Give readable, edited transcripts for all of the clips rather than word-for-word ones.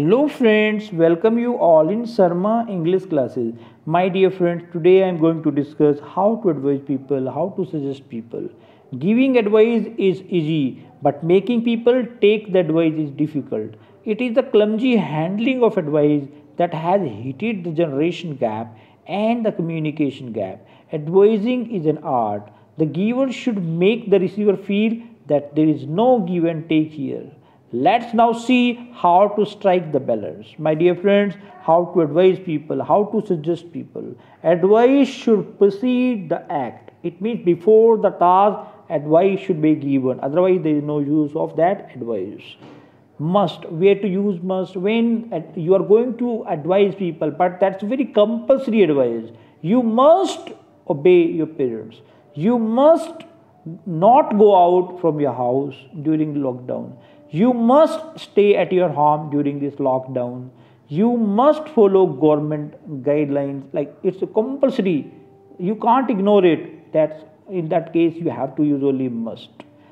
Hello friends, welcome you all in Sarma English classes. My dear friends, today I am going to discuss how to advise people, how to suggest people. Giving advice is easy, but making people take the advice is difficult. It is the clumsy handling of advice that has hit the generation gap and the communication gap. Advising is an art. The giver should make the receiver feel that there is no give and take here. Let's now see how to strike the balance. My dear friends, how to advise people, how to suggest people. Advice should precede the act. It means before the task, advice should be given. Otherwise, there is no use of that advice. Must, where to use must, when you are going to advise people, but that's very compulsory advice. You must obey your parents. You must not go out from your house during lockdown. You must stay at your home during this lockdown. You must follow government guidelines. Like it's a compulsory. You can't ignore it. That's in that case you have to use only must.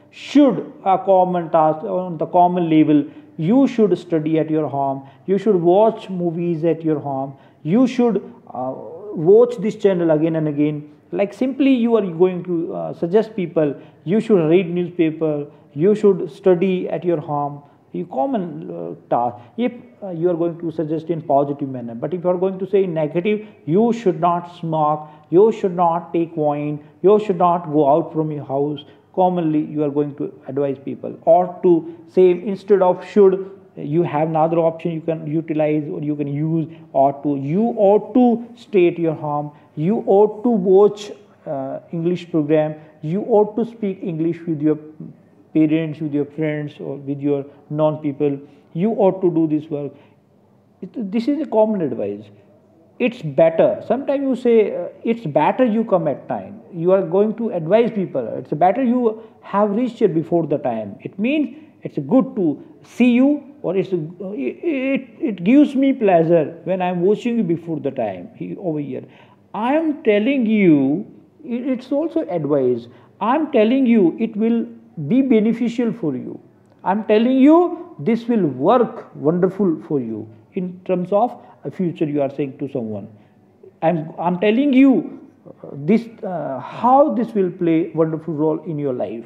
Should a common task on the common level. You should study at your home. You should watch movies at your home. You should watch this channel again and again. Like simply you are going to suggest people. You should read newspaper. You should study at your home. You common task. If you are going to suggest in positive manner, but if you are going to say in negative, you should not smoke. You should not take wine. You should not go out from your house. Commonly, you are going to advise people, or to say instead of should, you have another option you can utilize or you can use, or to you ought to stay at your home. You ought to watch English program. You ought to speak English with your parents, with your friends, or with your non-people. You ought to do this work. This is a common advice. It's better. Sometimes you say it's better you come at time. You are going to advise people. It's better you have reached here before the time. It means it's good to see you, or it gives me pleasure when I'm watching you before the time over here. I am telling you, it's also advice. I'm telling you it will be beneficial for you. I'm telling you this will work wonderful for you in terms of a future. You are saying to someone, I'm telling you this how this will play wonderful role in your life.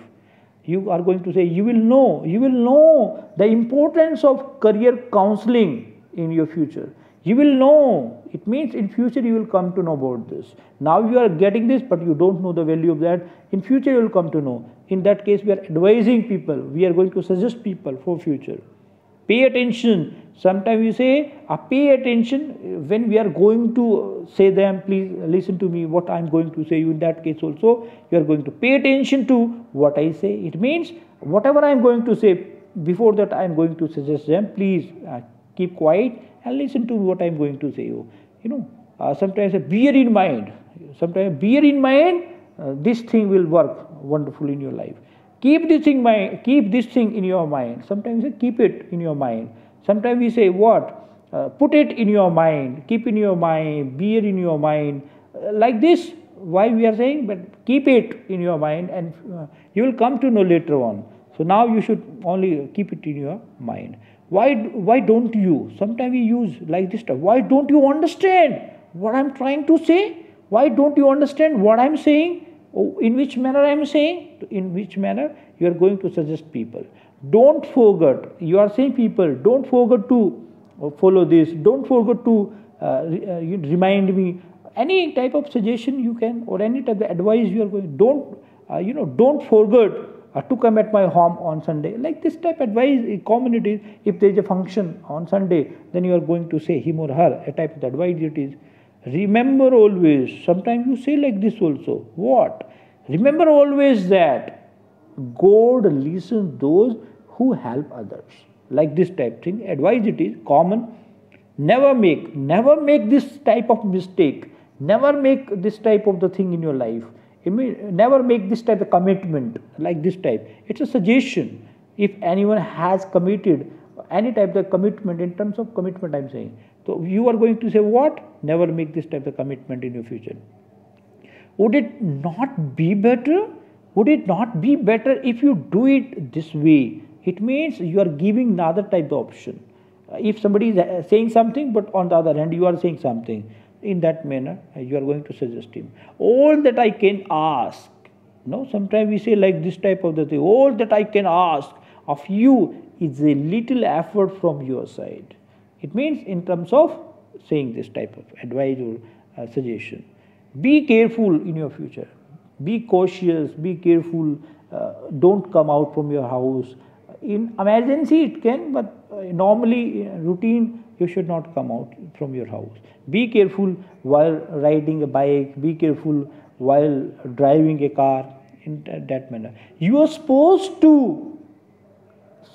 You are going to say you will know the importance of career counseling in your future. You will know. It means in future you will come to know about this. Now you are getting this, but you don't know the value of that. In future you will come to know. In that case, we are advising people. We are going to suggest people for future. Pay attention. Sometimes you say, pay attention when we are going to say them. Please listen to me. What I am going to say you. In that case also, you are going to pay attention to what I say. It means whatever I am going to say, before that I am going to suggest them. Please keep quiet and listen to what I am going to say you. Sometimes bear in mind. Sometimes bear in mind. This thing will work wonderful in your life. Keep this thing in your mind. Sometimes you say keep it in your mind. Sometimes we say what? Put it in your mind. Keep in your mind. Bear in your mind. Like this. Why we are saying? But keep it in your mind, and you will come to know later on. So now you should only keep it in your mind. Why don't you? Sometimes we use like this stuff. Why don't you understand what I'm trying to say? Why don't you understand what I'm saying? In which manner I am saying? In which manner you are going to suggest people? Don't forget. You are saying people. Don't forget to follow this. Don't forget to remind me. Any type of suggestion you can, or any type of advice you are going. Don't forget to come at my home on Sunday. Like this type of advice, common it is. If there is a function on Sunday, then you are going to say him or her. A type of advice it is. Remember always. Sometimes you say like this also. What? Remember always that God listens those who help others. Like this type thing. Advice it is common. Never make this type of mistake. Never make this type of the thing in your life. Never make this type of commitment like this type. It's a suggestion. If anyone has committed any type of commitment, in terms of commitment I'm saying. So you are going to say what? Never make this type of commitment in your future. Would it not be better? Would it not be better if you do it this way? It means you are giving another type of option. If somebody is saying something, but on the other hand you are saying something, in that manner you are going to suggest him. All that I can ask, no, sometimes we say like this type of the thing, all that I can ask of you is a little effort from your side. It means in terms of saying this type of advice or suggestion. Be careful in your future, be cautious, be careful, don't come out from your house. In emergency it can, but normally routine you should not come out from your house. Be careful while riding a bike, be careful while driving a car, in that manner. You are supposed to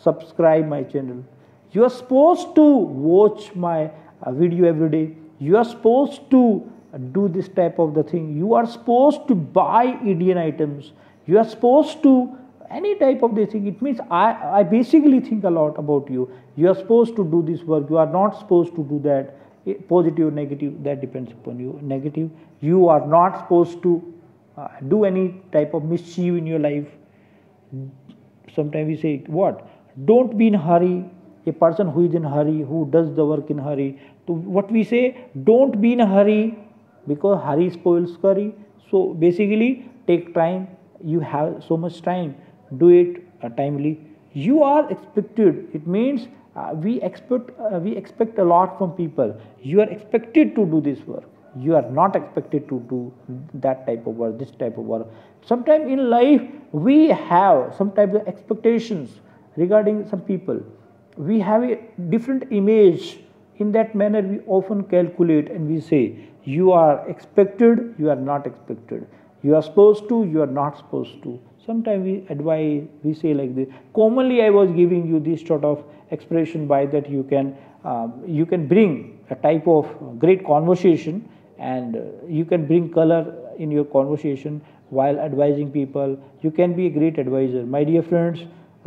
subscribe my channel, you are supposed to watch my video every day, you are supposed to do this type of the thing, you are supposed to buy Indian items, you are supposed to any type of this thing. It means I basically think a lot about you. You are supposed to do this work, you are not supposed to do that. Positive or negative, that depends upon you. Negative, you are not supposed to do any type of mischief in your life. Sometimes we say what, don't be in hurry. A person who is in hurry, who does the work in hurry, to what we say, don't be in a hurry, because hurry spoils curry. So basically take time, you have so much time, do it timely. You are expected, it means we expect a lot from people. You are expected to do this work, you are not expected to do that type of work, this type of work. Sometimes in life we have some type of expectations regarding some people, we have a different image. In that manner we often calculate and we say you are expected, you are not expected, you are supposed to, you are not supposed to. Sometimes we advise, we say like this. Commonly I was giving you this sort of expression, by that you can bring a type of great conversation, and you can bring color in your conversation while advising people. You can be a great advisor. My dear friends,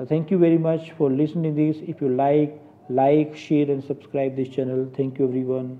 thank you very much for listening to this. If you like, share and subscribe this channel. Thank you everyone.